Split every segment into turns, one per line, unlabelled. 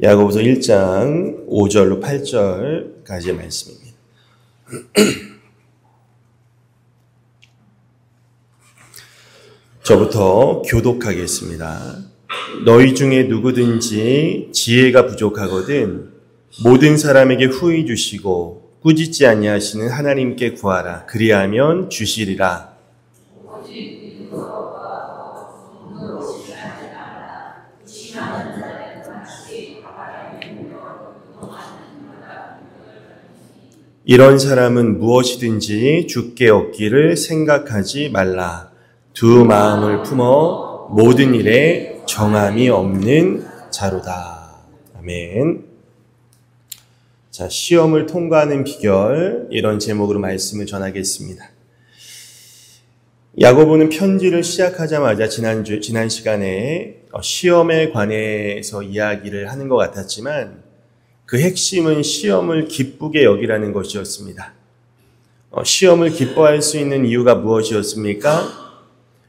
야고보서 1장 5절로 8절까지의 말씀입니다. 저부터 교독하겠습니다. 너희 중에 누구든지 지혜가 부족하거든 모든 사람에게 후히 주시고 꾸짖지 아니하시는 하나님께 구하라. 그리하면 주시리라. 이런 사람은 무엇이든지 주께 얻기를 생각하지 말라. 두 마음을 품어 모든 일에 정함이 없는 자로다. 아멘. 자, 시험을 통과하는 비결, 이런 제목으로 말씀을 전하겠습니다. 야고보는 편지를 시작하자마자 지난 시간에 시험에 관해서 이야기를 하는 것 같았지만 그 핵심은 시험을 기쁘게 여기라는 것이었습니다. 시험을 기뻐할 수 있는 이유가 무엇이었습니까?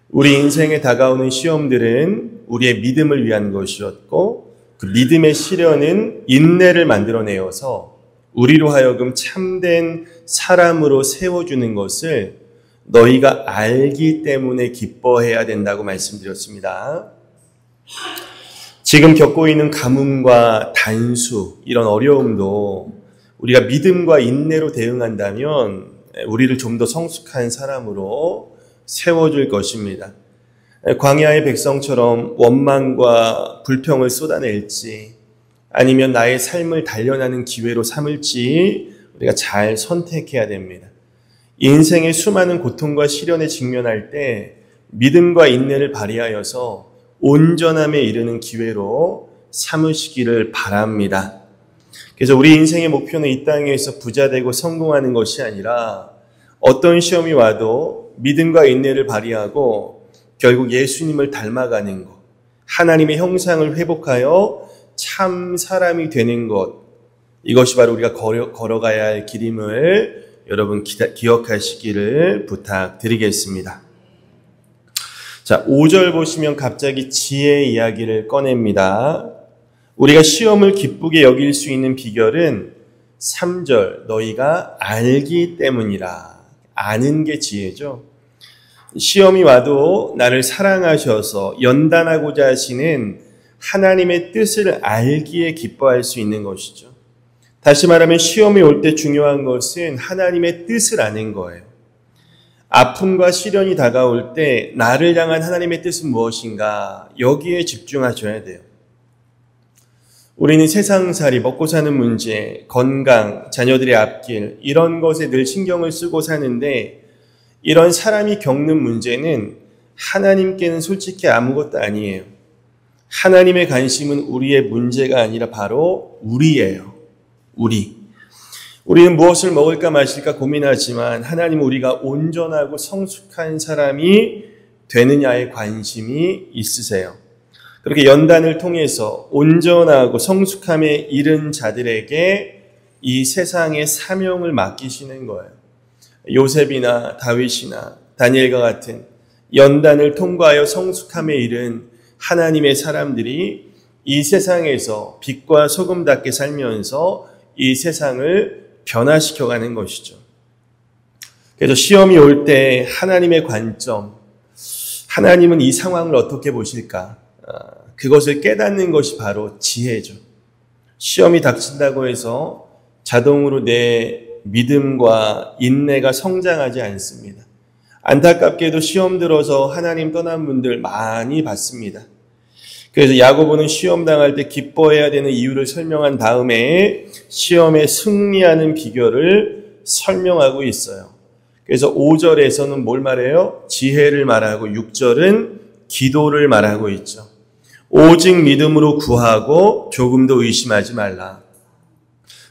우리 인생에 다가오는 시험들은 우리의 믿음을 위한 것이었고 그 믿음의 시련은 인내를 만들어내어서 우리로 하여금 참된 사람으로 세워주는 것을 너희가 알기 때문에 기뻐해야 된다고 말씀드렸습니다. 지금 겪고 있는 가뭄과 단수, 이런 어려움도 우리가 믿음과 인내로 대응한다면 우리를 좀 더 성숙한 사람으로 세워줄 것입니다. 광야의 백성처럼 원망과 불평을 쏟아낼지 아니면 나의 삶을 단련하는 기회로 삼을지 우리가 잘 선택해야 됩니다. 인생의 수많은 고통과 시련에 직면할 때 믿음과 인내를 발휘하여서 온전함에 이르는 기회로 삼으시기를 바랍니다. 그래서 우리 인생의 목표는 이 땅에서 부자되고 성공하는 것이 아니라 어떤 시험이 와도 믿음과 인내를 발휘하고 결국 예수님을 닮아가는 것, 하나님의 형상을 회복하여 참 사람이 되는 것, 이것이 바로 우리가 걸어가야 할 길임을 여러분 기억하시기를 부탁드리겠습니다. 자, 5절 보시면 갑자기 지혜 이야기를 꺼냅니다. 우리가 시험을 기쁘게 여길 수 있는 비결은 3절, 너희가 알기 때문이라. 아는 게 지혜죠. 시험이 와도 나를 사랑하셔서 연단하고자 하시는 하나님의 뜻을 알기에 기뻐할 수 있는 것이죠. 다시 말하면 시험이 올 때 중요한 것은 하나님의 뜻을 아는 거예요. 아픔과 시련이 다가올 때 나를 향한 하나님의 뜻은 무엇인가? 여기에 집중하셔야 돼요. 우리는 세상살이, 먹고 사는 문제, 건강, 자녀들의 앞길, 이런 것에 늘 신경을 쓰고 사는데 이런 사람이 겪는 문제는 하나님께는 솔직히 아무것도 아니에요. 하나님의 관심은 우리의 문제가 아니라 바로 우리예요. 우리는 무엇을 먹을까 마실까 고민하지만 하나님은 우리가 온전하고 성숙한 사람이 되느냐에 관심이 있으세요. 그렇게 연단을 통해서 온전하고 성숙함에 이른 자들에게 이 세상의 사명을 맡기시는 거예요. 요셉이나 다윗이나 다니엘과 같은 연단을 통과하여 성숙함에 이른 하나님의 사람들이 이 세상에서 빛과 소금답게 살면서 이 세상을 변화시켜가는 것이죠. 그래서 시험이 올 때 하나님의 관점, 하나님은 이 상황을 어떻게 보실까? 그것을 깨닫는 것이 바로 지혜죠. 시험이 닥친다고 해서 자동으로 내 믿음과 인내가 성장하지 않습니다. 안타깝게도 시험 들어서 하나님 떠난 분들 많이 봤습니다. 그래서 야고보는 시험 당할 때 기뻐해야 되는 이유를 설명한 다음에 시험에 승리하는 비결을 설명하고 있어요. 그래서 5절에서는 뭘 말해요? 지혜를 말하고 6절은 기도를 말하고 있죠. 오직 믿음으로 구하고 조금도 의심하지 말라.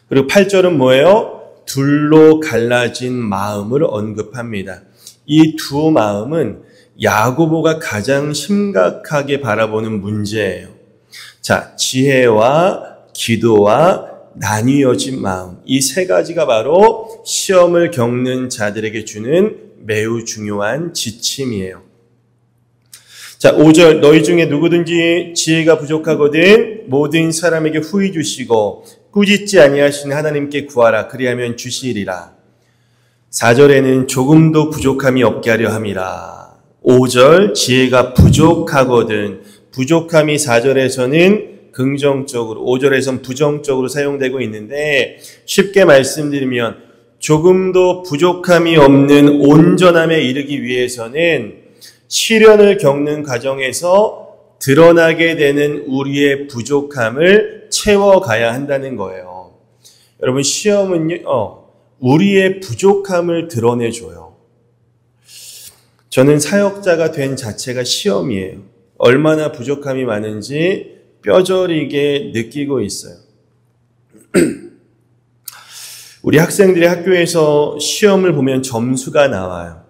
그리고 8절은 뭐예요? 둘로 갈라진 마음을 언급합니다. 이 두 마음은 야고보가 가장 심각하게 바라보는 문제예요. 자, 지혜와 기도와 나뉘어진 마음, 이 세 가지가 바로 시험을 겪는 자들에게 주는 매우 중요한 지침이에요. 자, 5절 너희 중에 누구든지 지혜가 부족하거든 모든 사람에게 후히 주시고 꾸짖지 아니하시는 하나님께 구하라 그리하면 주시리라. 4절에는 조금도 부족함이 없게 하려 함이라. 5절 지혜가 부족하거든 부족함이 4절에서는 긍정적으로 5절에서는 부정적으로 사용되고 있는데 쉽게 말씀드리면 조금도 부족함이 없는 온전함에 이르기 위해서는 시련을 겪는 과정에서 드러나게 되는 우리의 부족함을 채워가야 한다는 거예요. 여러분 시험은요, 우리의 부족함을 드러내줘요. 저는 사역자가 된 자체가 시험이에요. 얼마나 부족함이 많은지 뼈저리게 느끼고 있어요. 우리 학생들이 학교에서 시험을 보면 점수가 나와요.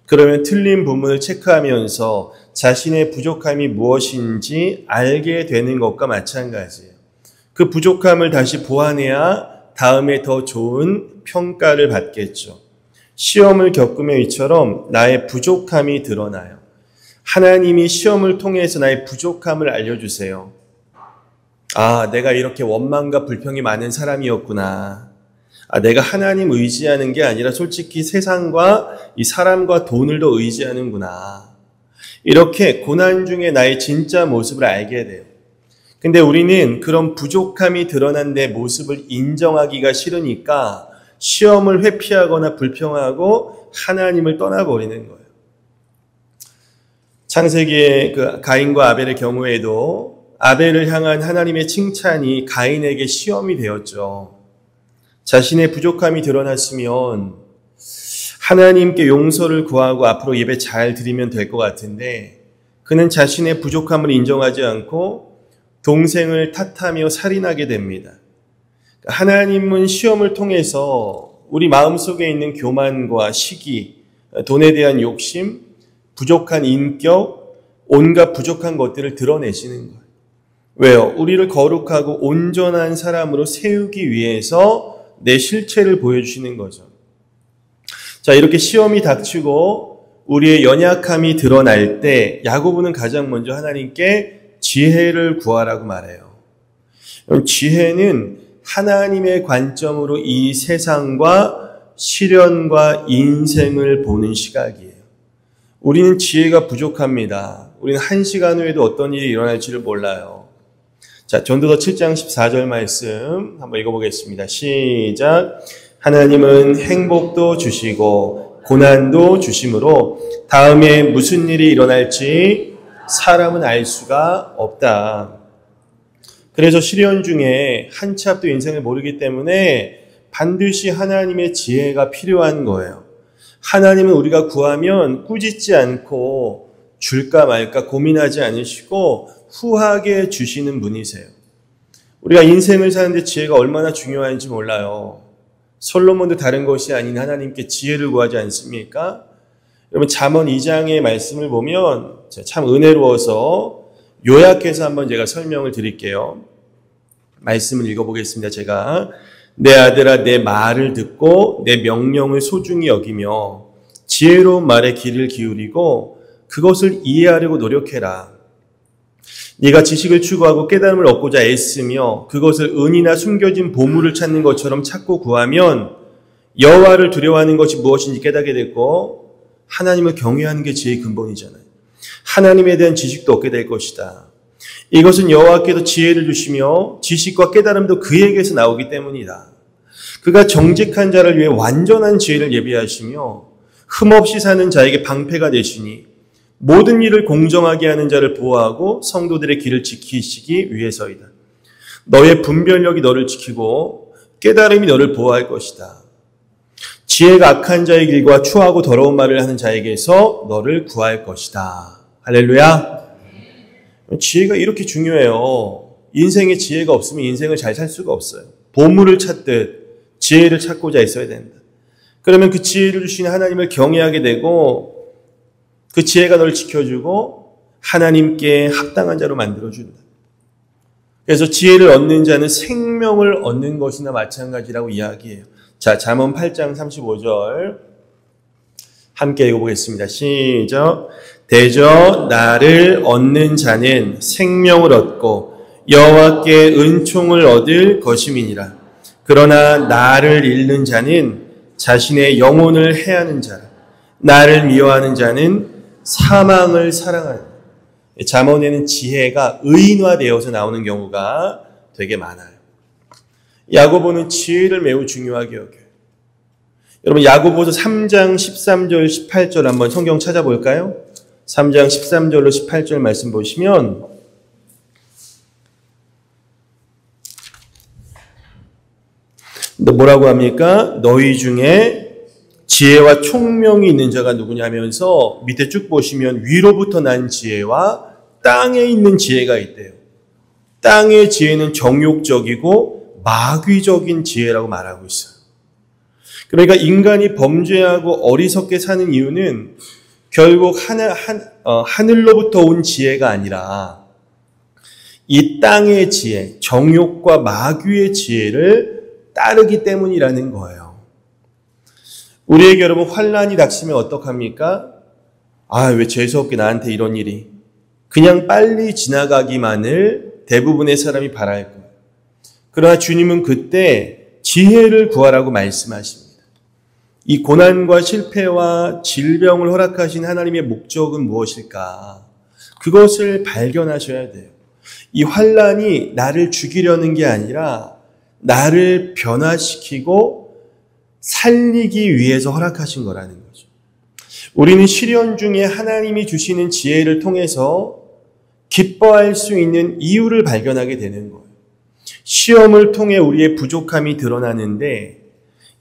그러면 틀린 부분을 체크하면서 자신의 부족함이 무엇인지 알게 되는 것과 마찬가지예요. 그 부족함을 다시 보완해야 다음에 더 좋은 평가를 받겠죠. 시험을 겪으며 이처럼 나의 부족함이 드러나요. 하나님이 시험을 통해서 나의 부족함을 알려주세요. 아, 내가 이렇게 원망과 불평이 많은 사람이었구나. 아, 내가 하나님 의지하는 게 아니라 솔직히 세상과 이 사람과 돈을 더 의지하는구나. 이렇게 고난 중에 나의 진짜 모습을 알게 돼요. 근데 우리는 그런 부족함이 드러난 내 모습을 인정하기가 싫으니까 시험을 회피하거나 불평하고 하나님을 떠나버리는 거예요. 창세기의 그 가인과 아벨의 경우에도 아벨을 향한 하나님의 칭찬이 가인에게 시험이 되었죠. 자신의 부족함이 드러났으면 하나님께 용서를 구하고 앞으로 예배 잘 드리면 될 것 같은데 그는 자신의 부족함을 인정하지 않고 동생을 탓하며 살인하게 됩니다. 하나님은 시험을 통해서 우리 마음속에 있는 교만과 시기, 돈에 대한 욕심, 부족한 인격, 온갖 부족한 것들을 드러내시는 거예요. 왜요? 우리를 거룩하고 온전한 사람으로 세우기 위해서 내 실체를 보여주시는 거죠. 자, 이렇게 시험이 닥치고 우리의 연약함이 드러날 때 야고보는 가장 먼저 하나님께 지혜를 구하라고 말해요. 지혜는 하나님의 관점으로 이 세상과 시련과 인생을 보는 시각이에요. 우리는 지혜가 부족합니다. 우리는 1시간 후에도 어떤 일이 일어날지를 몰라요. 자, 전도서 7장 14절 말씀 한번 읽어보겠습니다. 시작. 하나님은 행복도 주시고 고난도 주심으로 다음에 무슨 일이 일어날지 사람은 알 수가 없다. 그래서 시련 중에 한 치 앞도 인생을 모르기 때문에 반드시 하나님의 지혜가 필요한 거예요. 하나님은 우리가 구하면 꾸짖지 않고 줄까 말까 고민하지 않으시고 후하게 주시는 분이세요. 우리가 인생을 사는데 지혜가 얼마나 중요한지 몰라요. 솔로몬도 다른 것이 아닌 하나님께 지혜를 구하지 않습니까? 여러분 잠언 2장의 말씀을 보면 참 은혜로워서 요약해서 한번 제가 설명을 드릴게요. 말씀을 읽어보겠습니다. 제가 내 아들아 내 말을 듣고 내 명령을 소중히 여기며 지혜로운 말에 귀를 기울이고 그것을 이해하려고 노력해라. 네가 지식을 추구하고 깨달음을 얻고자 애쓰며 그것을 은이나 숨겨진 보물을 찾는 것처럼 찾고 구하면 여호와를 두려워하는 것이 무엇인지 깨닫게 됐고 하나님을 경외하는 게 지혜의 근본이잖아요. 하나님에 대한 지식도 얻게 될 것이다. 이것은 여호와께서 지혜를 주시며 지식과 깨달음도 그에게서 나오기 때문이다. 그가 정직한 자를 위해 완전한 지혜를 예비하시며 흠없이 사는 자에게 방패가 되시니 모든 일을 공정하게 하는 자를 보호하고 성도들의 길을 지키시기 위해서이다. 너의 분별력이 너를 지키고 깨달음이 너를 보호할 것이다. 지혜가 악한 자의 길과 추하고 더러운 말을 하는 자에게서 너를 구할 것이다. 할렐루야. 지혜가 이렇게 중요해요. 인생에 지혜가 없으면 인생을 잘 살 수가 없어요. 보물을 찾듯 지혜를 찾고자 있어야 된다. 그러면 그 지혜를 주시는 하나님을 경외하게 되고 그 지혜가 너를 지켜주고 하나님께 합당한 자로 만들어준다. 그래서 지혜를 얻는 자는 생명을 얻는 것이나 마찬가지라고 이야기해요. 자, 잠언 8장 35절 함께 읽어보겠습니다. 시작. 대저 나를 얻는 자는 생명을 얻고 여호와께 은총을 얻을 것임이니라. 그러나 나를 잃는 자는 자신의 영혼을 해하는 자라. 나를 미워하는 자는 사망을 사랑하는. 잠언에는 지혜가 의인화되어서 나오는 경우가 되게 많아요. 야고보는 지혜를 매우 중요하게 여겨요. 여러분 야고보서 3장 13절 18절 한번 성경 찾아볼까요? 3장 13절로 18절 말씀 보시면 뭐라고 합니까? 너희 중에 지혜와 총명이 있는 자가 누구냐면서 밑에 쭉 보시면 위로부터 난 지혜와 땅에 있는 지혜가 있대요. 땅의 지혜는 정욕적이고 마귀적인 지혜라고 말하고 있어요. 그러니까 인간이 범죄하고 어리석게 사는 이유는 결국 하늘로부터 온 지혜가 아니라 이 땅의 지혜, 정욕과 마귀의 지혜를 따르기 때문이라는 거예요. 우리에게 여러분 환난이 닥치면 어떡합니까? 왜 재수없게 나한테 이런 일이. 그냥 빨리 지나가기만을 대부분의 사람이 바랄 거예요. 그러나 주님은 그때 지혜를 구하라고 말씀하십니다. 이 고난과 실패와 질병을 허락하신 하나님의 목적은 무엇일까? 그것을 발견하셔야 돼요. 이 환난이 나를 죽이려는 게 아니라 나를 변화시키고 살리기 위해서 허락하신 거라는 거죠. 우리는 시련 중에 하나님이 주시는 지혜를 통해서 기뻐할 수 있는 이유를 발견하게 되는 거예요. 시험을 통해 우리의 부족함이 드러나는데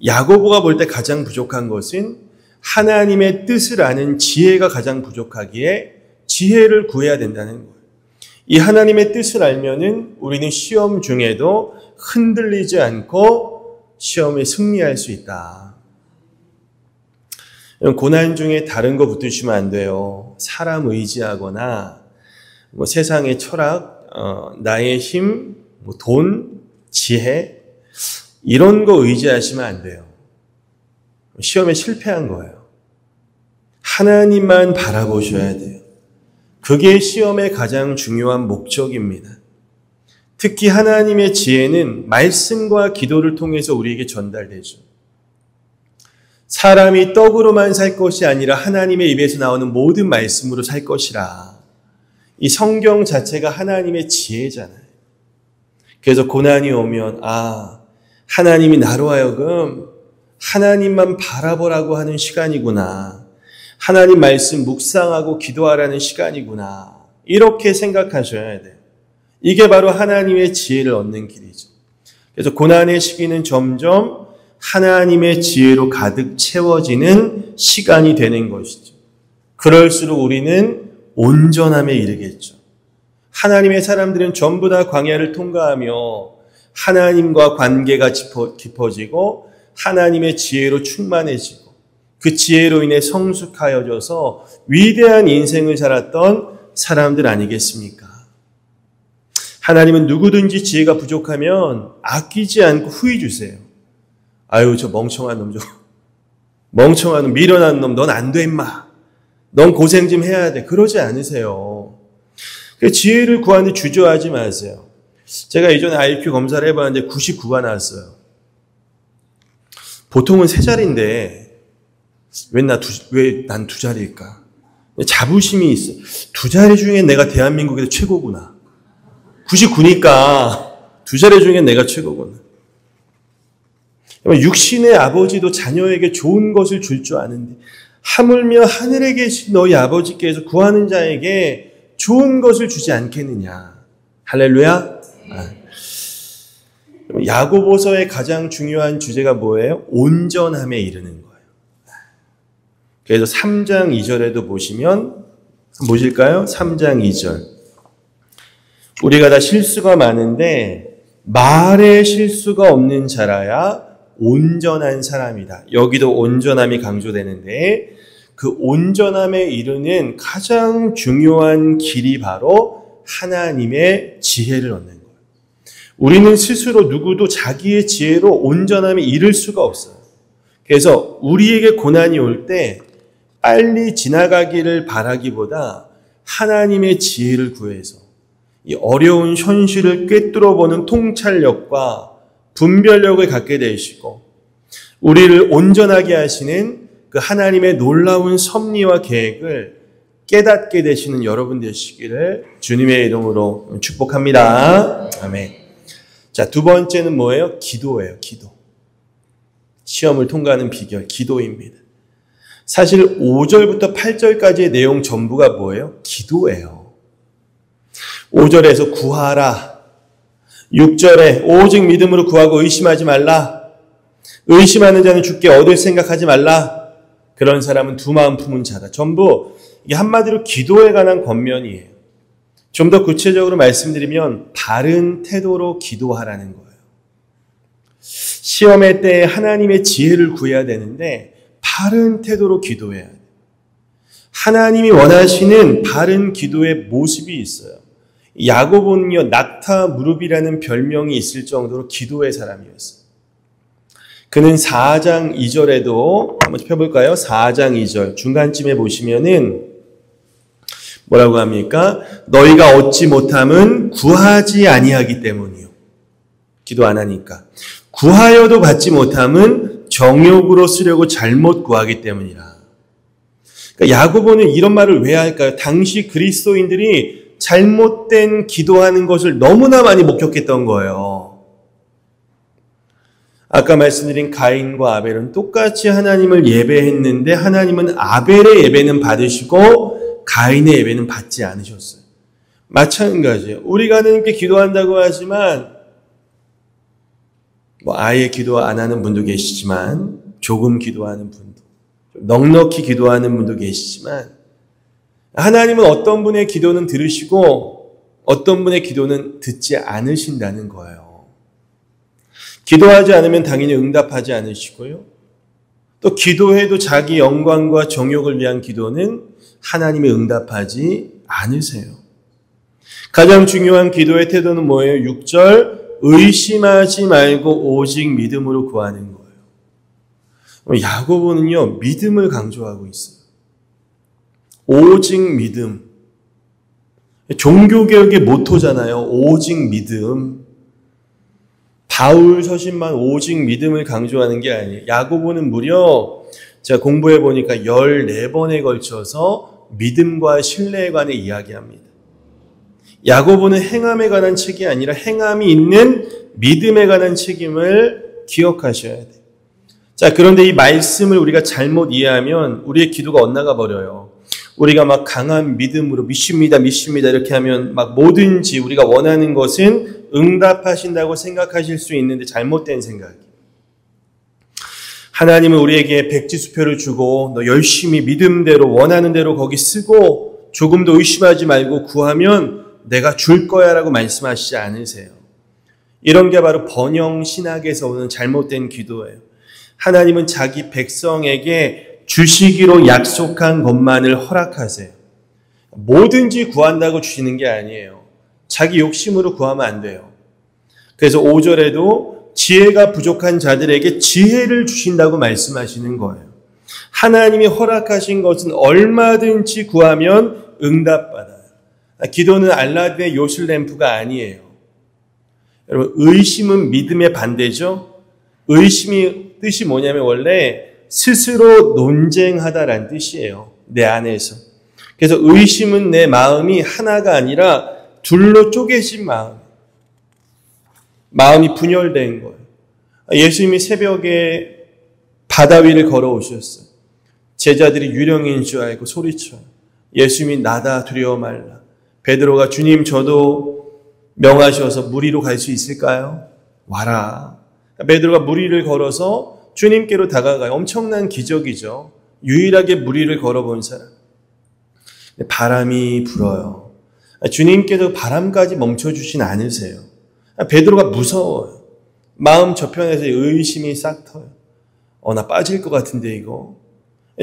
야고보가 볼 때 가장 부족한 것은 하나님의 뜻을 아는 지혜가 가장 부족하기에 지혜를 구해야 된다는 거예요. 이 하나님의 뜻을 알면은 우리는 시험 중에도 흔들리지 않고 시험에 승리할 수 있다. 고난 중에 다른 거 붙으시면 안 돼요. 사람 의지하거나 세상의 철학, 나의 힘, 돈, 지혜 이런 거 의지하시면 안 돼요. 시험에 실패한 거예요. 하나님만 바라보셔야 돼요. 그게 시험의 가장 중요한 목적입니다. 특히 하나님의 지혜는 말씀과 기도를 통해서 우리에게 전달되죠. 사람이 떡으로만 살 것이 아니라 하나님의 입에서 나오는 모든 말씀으로 살 것이라. 이 성경 자체가 하나님의 지혜잖아요. 그래서 고난이 오면 하나님이 나로 하여금 하나님만 바라보라고 하는 시간이구나. 하나님 말씀 묵상하고 기도하라는 시간이구나. 이렇게 생각하셔야 돼요. 이게 바로 하나님의 지혜를 얻는 길이죠. 그래서 고난의 시기는 점점 하나님의 지혜로 가득 채워지는 시간이 되는 것이죠. 그럴수록 우리는 온전함에 이르겠죠. 하나님의 사람들은 전부 다 광야를 통과하며 하나님과 관계가 깊어지고 하나님의 지혜로 충만해지고 그 지혜로 인해 성숙하여져서 위대한 인생을 살았던 사람들 아니겠습니까? 하나님은 누구든지 지혜가 부족하면 아끼지 않고 후히 주세요. 저 멍청한 놈, 멍청한 놈, 미련한 놈, 넌 안 돼 임마. 넌 고생 좀 해야 돼. 그러지 않으세요. 지혜를 구하는데 주저하지 마세요. 제가 이전에 IQ 검사를 해봤는데 99가 나왔어요. 보통은 3자리인데 왜 난 2자리일까? 자부심이 있어. 2자리 중에 내가 대한민국에서 최고구나. 99니까 2자리 중에 내가 최고구나. 육신의 아버지도 자녀에게 좋은 것을 줄 줄 아는데 하물며 하늘에 계신 너희 아버지께서 구하는 자에게 좋은 것을 주지 않겠느냐. 할렐루야. 야고보서의 가장 중요한 주제가 뭐예요? 온전함에 이르는 거예요. 그래서 3장 2절에도 보시면 보실까요? 3장 2절. 우리가 다 실수가 많은데 말에 실수가 없는 자라야 온전한 사람이다. 여기도 온전함이 강조되는데 그 온전함에 이르는 가장 중요한 길이 바로 하나님의 지혜를 얻는 거예요. 우리는 스스로 누구도 자기의 지혜로 온전함에 이를 수가 없어요. 그래서 우리에게 고난이 올 때 빨리 지나가기를 바라기보다 하나님의 지혜를 구해서 이 어려운 현실을 꿰뚫어보는 통찰력과 분별력을 갖게 되시고 우리를 온전하게 하시는 그 하나님의 놀라운 섭리와 계획을 깨닫게 되시는 여러분 되시기를 주님의 이름으로 축복합니다. 아멘. 자, 두 번째는 뭐예요? 기도예요. 기도. 시험을 통과하는 비결, 기도입니다. 사실 5절부터 8절까지의 내용 전부가 뭐예요? 기도예요. 5절에서 구하라. 6절에 오직 믿음으로 구하고 의심하지 말라. 의심하는 자는 주께 얻을 생각하지 말라. 그런 사람은 두 마음 품은 자다. 전부 이게 한마디로 기도에 관한 권면이에요. 좀 더 구체적으로 말씀드리면 바른 태도로 기도하라는 거예요. 시험의 때에 하나님의 지혜를 구해야 되는데 바른 태도로 기도해야 돼요. 하나님이 원하시는 바른 기도의 모습이 있어요. 야고보는요, 낙타 무릎이라는 별명이 있을 정도로 기도의 사람이었어요. 그는 4장 2절에도 한번 펴볼까요? 4장 2절 중간쯤에 보시면은 뭐라고 합니까? 너희가 얻지 못함은 구하지 아니하기 때문이요. 기도 안 하니까. 구하여도 받지 못함은 정욕으로 쓰려고 잘못 구하기 때문이라. 그러니까 야고보는 이런 말을 왜 할까요? 당시 그리스도인들이 잘못된 기도하는 것을 너무나 많이 목격했던 거예요. 아까 말씀드린 가인과 아벨은 똑같이 하나님을 예배했는데 하나님은 아벨의 예배는 받으시고 가인의 예배는 받지 않으셨어요. 마찬가지예요. 우리가 하나님께 기도한다고 하지만 아예 기도 안 하는 분도 계시지만 조금 기도하는 분도 넉넉히 기도하는 분도 계시지만 하나님은 어떤 분의 기도는 들으시고 어떤 분의 기도는 듣지 않으신다는 거예요. 기도하지 않으면 당연히 응답하지 않으시고요. 또 기도해도 자기 영광과 정욕을 위한 기도는 하나님이 응답하지 않으세요. 가장 중요한 기도의 태도는 뭐예요? 6절 의심하지 말고 오직 믿음으로 구하는 거예요. 야고보는요, 믿음을 강조하고 있어요. 오직 믿음. 종교개혁의 모토잖아요. 오직 믿음. 바울 서신만 오직 믿음을 강조하는 게 아니에요. 야고보는 무려 제가 공부해 보니까 14번에 걸쳐서 믿음과 신뢰에 관해 이야기합니다. 야고보는 행함에 관한 책이 아니라 행함이 있는 믿음에 관한 책임을 기억하셔야 돼요. 자, 그런데 이 말씀을 우리가 잘못 이해하면 우리의 기도가 엇나가 버려요. 우리가 막 강한 믿음으로 믿습니다 이렇게 하면 막 뭐든지 우리가 원하는 것은 응답하신다고 생각하실 수 있는데 잘못된 생각이에요. 하나님은 우리에게 백지수표를 주고 너 열심히 믿음대로 원하는 대로 거기 쓰고 조금도 의심하지 말고 구하면 내가 줄 거야 라고 말씀하시지 않으세요. 이런 게 바로 번영 신학에서 오는 잘못된 기도예요. 하나님은 자기 백성에게 주시기로 약속한 것만을 허락하세요. 뭐든지 구한다고 주시는 게 아니에요. 자기 욕심으로 구하면 안 돼요. 그래서 5절에도 지혜가 부족한 자들에게 지혜를 주신다고 말씀하시는 거예요. 하나님이 허락하신 것은 얼마든지 구하면 응답받아요. 기도는 알라딘의 요술램프가 아니에요. 여러분, 의심은 믿음의 반대죠. 의심이 뜻이 뭐냐면 원래 스스로 논쟁하다라는 뜻이에요. 내 안에서. 그래서 의심은 내 마음이 하나가 아니라 둘로 쪼개진 마음이 분열된 거예요. 예수님이 새벽에 바다 위를 걸어오셨어요. 제자들이 유령인 줄 알고 소리쳐요. 예수님이 나다 두려워 말라. 베드로가 주님 저도 명하셔서 물 위로 갈 수 있을까요? 와라. 베드로가 물 위를 걸어서 주님께로 다가가요. 엄청난 기적이죠. 유일하게 물 위를 걸어본 사람. 바람이 불어요. 주님께서 바람까지 멈춰주진 않으세요. 베드로가 무서워요. 마음 저편에서 의심이 싹 터요. 나 빠질 것 같은데 이거.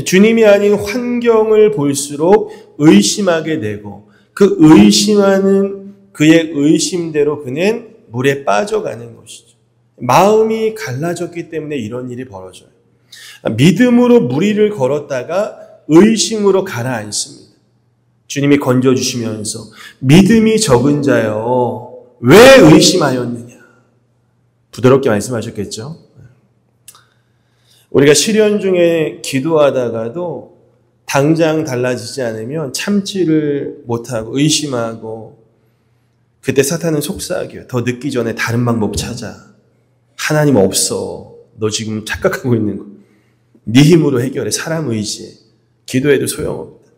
주님이 아닌 환경을 볼수록 의심하게 되고 그 의심하는 그의 의심대로 그는 물에 빠져가는 것이죠. 마음이 갈라졌기 때문에 이런 일이 벌어져요. 믿음으로 물 위를 걸었다가 의심으로 가라앉습니다. 주님이 건져주시면서 믿음이 적은 자여 왜 의심하였느냐. 부드럽게 말씀하셨겠죠. 우리가 시련 중에 기도하다가도 당장 달라지지 않으면 참지를 못하고 의심하고 그때 사탄은 속삭여요. 더 늦기 전에 다른 방법 찾아. 하나님 없어. 너 지금 착각하고 있는 거. 네 힘으로 해결해. 사람 의지에. 기도해도 소용없다.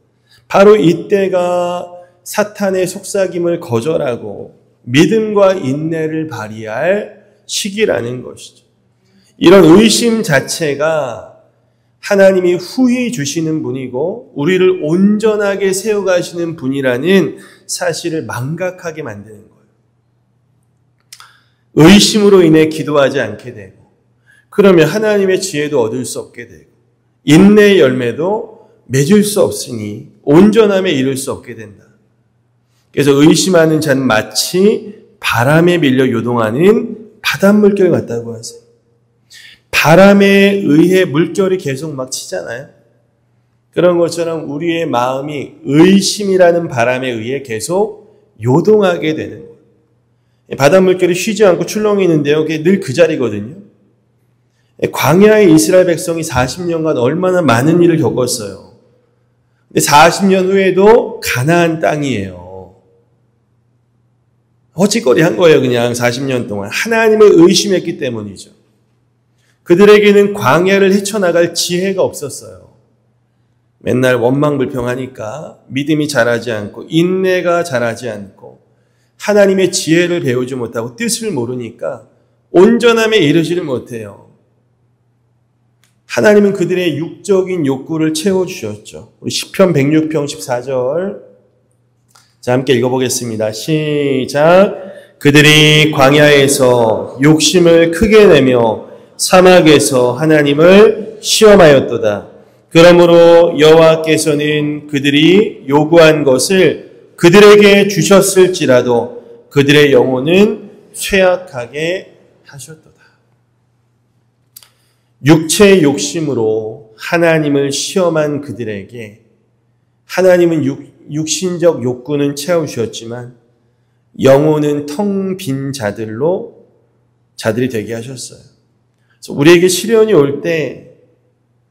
바로 이때가 사탄의 속삭임을 거절하고 믿음과 인내를 발휘할 시기라는 것이죠. 이런 의심 자체가 하나님이 후히 주시는 분이고 우리를 온전하게 세워가시는 분이라는 사실을 망각하게 만드는 거예요. 의심으로 인해 기도하지 않게 되고 그러면 하나님의 지혜도 얻을 수 없게 되고 인내의 열매도 맺을 수 없으니 온전함에 이를 수 없게 된다. 그래서 의심하는 자는 마치 바람에 밀려 요동하는 바닷물결 같다고 하세요. 바람에 의해 물결이 계속 막 치잖아요. 그런 것처럼 우리의 마음이 의심이라는 바람에 의해 계속 요동하게 되는 거예요. 바닷물결이 쉬지 않고 출렁이는데요. 그게 늘 그 자리거든요. 광야의 이스라엘 백성이 40년간 얼마나 많은 일을 겪었어요. 근데 40년 후에도 가나안 땅이에요. 허짓거리 한 거예요. 그냥 40년 동안. 하나님을 의심했기 때문이죠. 그들에게는 광야를 헤쳐나갈 지혜가 없었어요. 맨날 원망불평하니까 믿음이 자라지 않고 인내가 자라지 않고 하나님의 지혜를 배우지 못하고 뜻을 모르니까 온전함에 이르지를 못해요. 하나님은 그들의 육적인 욕구를 채워주셨죠. 우리 시편 106편 14절 자 함께 읽어보겠습니다. 시작. 그들이 광야에서 욕심을 크게 내며 사막에서 하나님을 시험하였도다. 그러므로 여호와께서는 그들이 요구한 것을 그들에게 주셨을지라도 그들의 영혼은 쇠약하게 하셨도다. 육체의 욕심으로 하나님을 시험한 그들에게 하나님은 육신적 욕구는 채우셨지만 영혼은 텅 빈 자들이 되게 하셨어요. 그래서 우리에게 시련이 올 때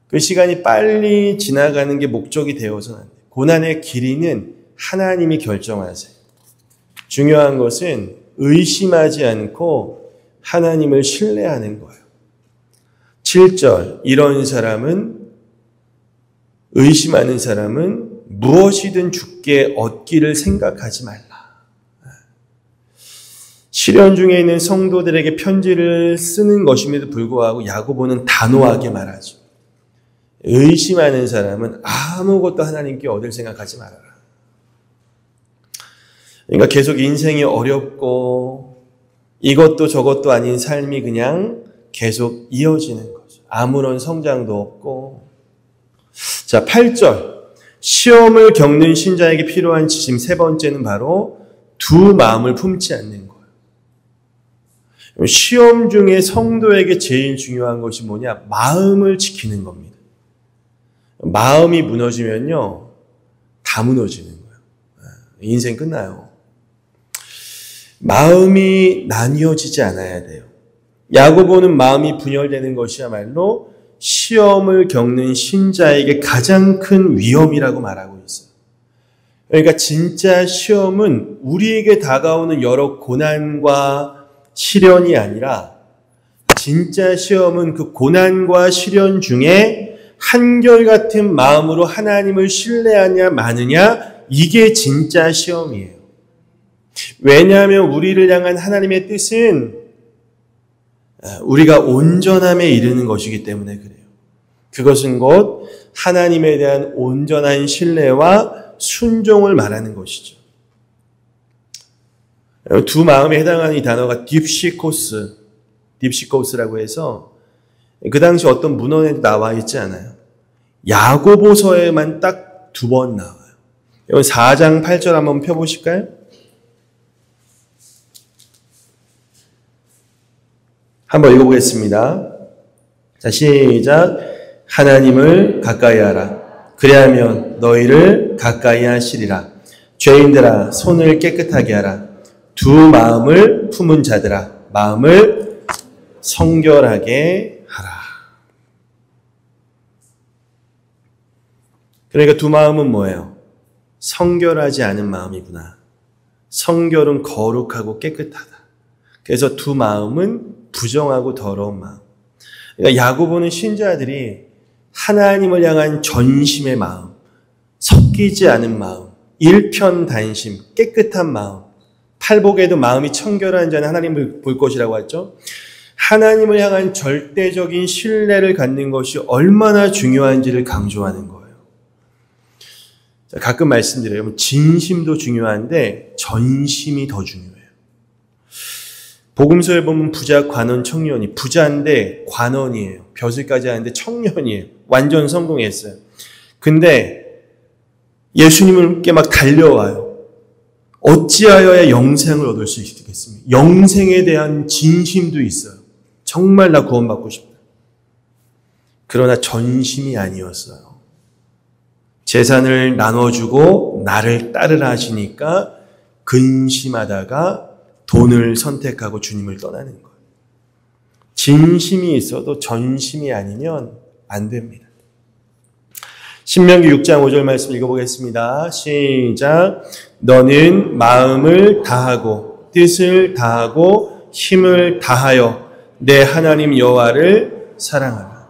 그 시간이 빨리 지나가는 게 목적이 되어서는 안 돼요. 고난의 길이는 하나님이 결정하세요. 중요한 것은 의심하지 않고 하나님을 신뢰하는 거예요. 7절 이런 사람은 의심하는 사람은 무엇이든 주께 얻기를 생각하지 말라. 시련 중에 있는 성도들에게 편지를 쓰는 것임에도 불구하고 야고보는 단호하게 말하죠. 의심하는 사람은 아무것도 하나님께 얻을 생각하지 말아라. 그러니까 계속 인생이 어렵고 이것도 저것도 아닌 삶이 그냥 계속 이어지는 거죠. 아무런 성장도 없고. 자, 8절. 시험을 겪는 신자에게 필요한 지침 세 번째는 바로 두 마음을 품지 않는 거예요. 시험 중에 성도에게 제일 중요한 것이 뭐냐? 마음을 지키는 겁니다. 마음이 무너지면요, 다 무너지는 거예요. 인생 끝나요. 마음이 나뉘어지지 않아야 돼요. 야고보는 마음이 분열되는 것이야말로 시험을 겪는 신자에게 가장 큰 위험이라고 말하고 있어요. 그러니까 진짜 시험은 우리에게 다가오는 여러 고난과 시련이 아니라 진짜 시험은 그 고난과 시련 중에 한결같은 마음으로 하나님을 신뢰하냐 마느냐 이게 진짜 시험이에요. 왜냐하면 우리를 향한 하나님의 뜻은 우리가 온전함에 이르는 것이기 때문에 그래요. 그것은 곧 하나님에 대한 온전한 신뢰와 순종을 말하는 것이죠. 두 마음에 해당하는 이 단어가 딥시코스라고 해서 그 당시 어떤 문헌에도 나와 있지 않아요. 야고보서에만 딱 두 번 나와요. 이건 4장 8절 한번 펴보실까요? 한번 읽어보겠습니다. 자, 시작. 하나님을 가까이 하라. 그리하면 너희를 가까이 하시리라. 죄인들아 손을 깨끗하게 하라. 두 마음을 품은 자들아 마음을 성결하게 하라. 그러니까 두 마음은 뭐예요? 성결하지 않은 마음이구나. 성결은 거룩하고 깨끗하다. 그래서 두 마음은 부정하고 더러운 마음. 그러니까 야고보는 신자들이 하나님을 향한 전심의 마음, 섞이지 않은 마음, 일편단심, 깨끗한 마음, 팔복에도 마음이 청결한 자는 하나님을 볼 것이라고 했죠. 하나님을 향한 절대적인 신뢰를 갖는 것이 얼마나 중요한지를 강조하는 거예요. 가끔 말씀드려요. 진심도 중요한데 전심이 더 중요해요. 복음서에 보면 부자, 관원, 청년이 부자인데 관원이에요. 벼슬까지 하는데 청년이에요. 완전 성공했어요. 근데 예수님께 막 달려와요. 어찌하여야 영생을 얻을 수 있겠습니까? 영생에 대한 진심도 있어요. 정말 나 구원받고 싶다. 그러나 전심이 아니었어요. 재산을 나눠주고 나를 따르라 하시니까 근심하다가 돈을 선택하고 주님을 떠나는 거예요. 진심이 있어도 전심이 아니면 안 됩니다. 신명기 6장 5절 말씀 읽어보겠습니다. 시작. 너는 마음을 다하고 뜻을 다하고 힘을 다하여 내 하나님 여호와를 사랑하라.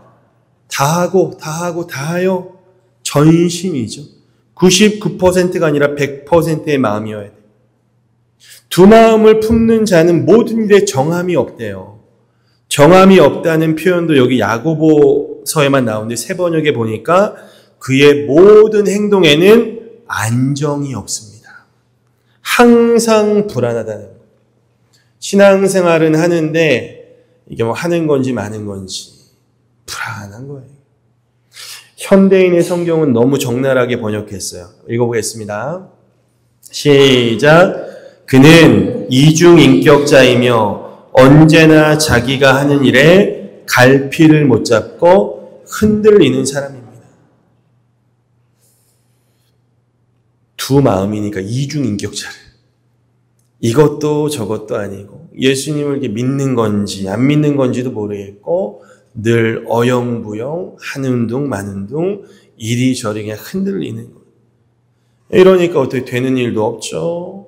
다하여 전심이죠. 99%가 아니라 100%의 마음이어야 돼요. 두 마음을 품는 자는 모든 일에 정함이 없대요. 정함이 없다는 표현도 여기 야고보서에만 나오는데 새 번역에 보니까 그의 모든 행동에는 안정이 없습니다. 항상 불안하다는 거예요. 신앙생활은 하는데 이게 뭐 하는 건지 마는 건지 불안한 거예요. 현대인의 성경은 너무 적나라하게 번역했어요. 읽어보겠습니다. 시작. 그는 이중인격자이며 언제나 자기가 하는 일에 갈피를 못 잡고 흔들리는 사람입니다. 두 마음이니까 이중인격자를. 이것도 저것도 아니고 예수님을 이렇게 믿는 건지 안 믿는 건지도 모르겠고 늘 어영부영 하는 둥 마는 둥 이리저리 그냥 흔들리는 거예요. 이러니까 어떻게 되는 일도 없죠.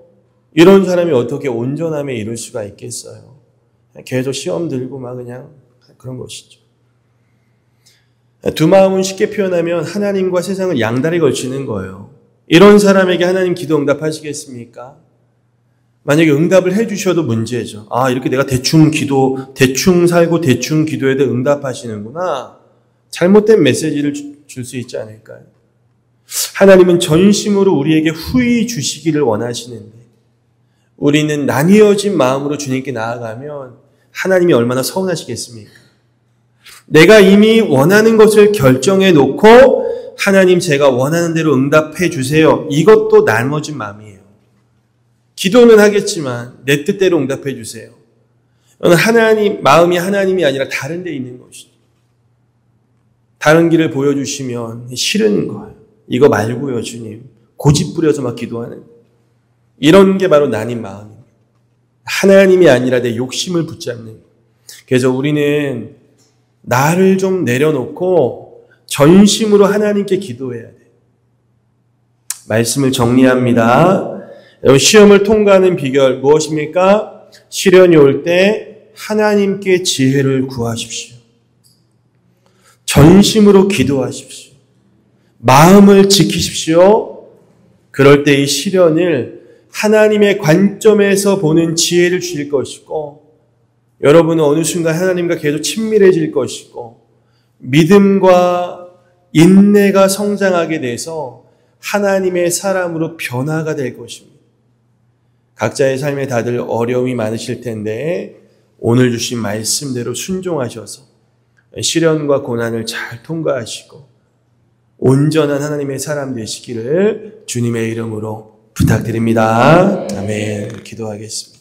이런 사람이 어떻게 온전함에 이룰 수가 있겠어요. 계속 시험 들고 막 그냥 그런 것이죠. 두 마음은 쉽게 표현하면 하나님과 세상을 양다리 걸치는 거예요. 이런 사람에게 하나님 기도 응답하시겠습니까? 만약에 응답을 해주셔도 문제죠. 아, 이렇게 내가 대충 살고 대충 기도해도 응답하시는구나. 잘못된 메시지를 줄 수 있지 않을까요? 하나님은 전심으로 우리에게 후히 주시기를 원하시는데 우리는 나뉘어진 마음으로 주님께 나아가면 하나님이 얼마나 서운하시겠습니까? 내가 이미 원하는 것을 결정해 놓고 하나님 제가 원하는 대로 응답해 주세요. 이것도 나눠진 마음이에요. 기도는 하겠지만 내 뜻대로 응답해 주세요. 하나님 마음이 하나님이 아니라 다른 데 있는 것이죠. 다른 길을 보여주시면 싫은 거예요. 이거 말고요, 주님. 고집 부려서 막 기도하는 이런 게 바로 나뉜 마음입니다. 하나님이 아니라 내 욕심을 붙잡는 거예요. 그래서 우리는 나를 좀 내려놓고 전심으로 하나님께 기도해야 돼요. 말씀을 정리합니다. 시험을 통과하는 비결 무엇입니까? 시련이 올 때 하나님께 지혜를 구하십시오. 전심으로 기도하십시오. 마음을 지키십시오. 그럴 때 이 시련을 하나님의 관점에서 보는 지혜를 주실 것이고 여러분은 어느 순간 하나님과 계속 친밀해질 것이고 믿음과 인내가 성장하게 돼서 하나님의 사람으로 변화가 될 것입니다. 각자의 삶에 다들 어려움이 많으실 텐데 오늘 주신 말씀대로 순종하셔서 시련과 고난을 잘 통과하시고 온전한 하나님의 사람 되시기를 주님의 이름으로 부탁드립니다. 아멘. 기도하겠습니다.